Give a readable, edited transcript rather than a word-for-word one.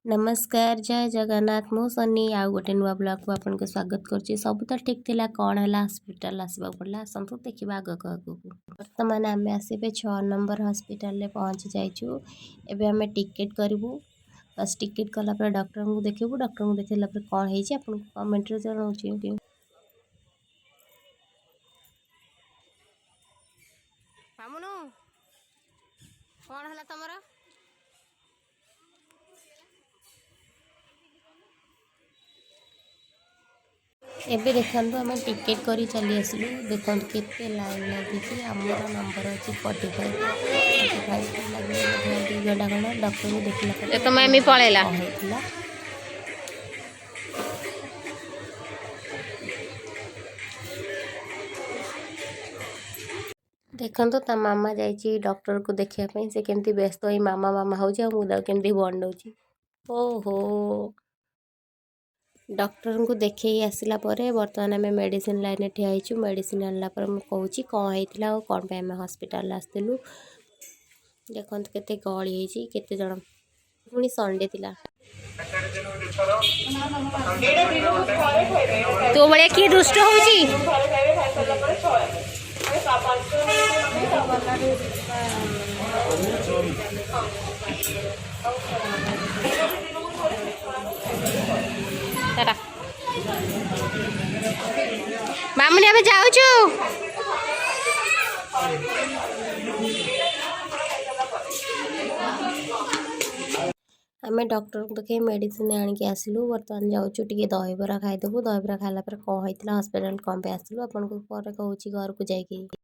नमस्कार जय जगन्नाथ मु सनी आउ गोटे नुआ ब्लॉग को आपन को स्वागत करछि। सब तो ठीक थिला कोन हला हॉस्पिटल आसबा पड़ला संतु देखिबा आगक आगक वर्तमान आमे आसीबे 6 नंबर हॉस्पिटल ले पहुंच जाइछु। एबे हमें टिकट करबू बस टिकट कला पर डॉक्टर को देखिबू। डॉक्टर को देखिला पर कोन हेछि आपन कमेंट रे जणाउछि। मामुनु कोन हला तमरा एबे देखो आम टिकेट करी चली आसलु। देखो केते लाइन लगी आमर नंबर अच्छी 45 लगे 2 घंटा खंड डॉक्टर को देखला तो मैं पळेला देखो ता मामा जाइए डॉक्टर को देखापी से केमती व्यस्त हो मामा मामा होमती बनौची। ओहो डॉक्टर को देखे आसला बर्तमान आम मेडिसिन लाइन ठियाई मेडिसिन आनला कहूँ कौन होता और कौन पे आम हॉस्पिटल आसलु। देखो केते गहली केते जन पुणी संडे थिला तो बड़े किए दुष्ट होउची मामुनी आमे जाउछु। आमे डॉक्टर को देखे मेडिसिन आनिक आसलु। बर्तमान जाउछु टिके दहीबरा खाइदेबू। दहीबरा खाइला पर कौन होता हॉस्पिटल कौन पे आसलु आपन को कहूँ घर को जाइए।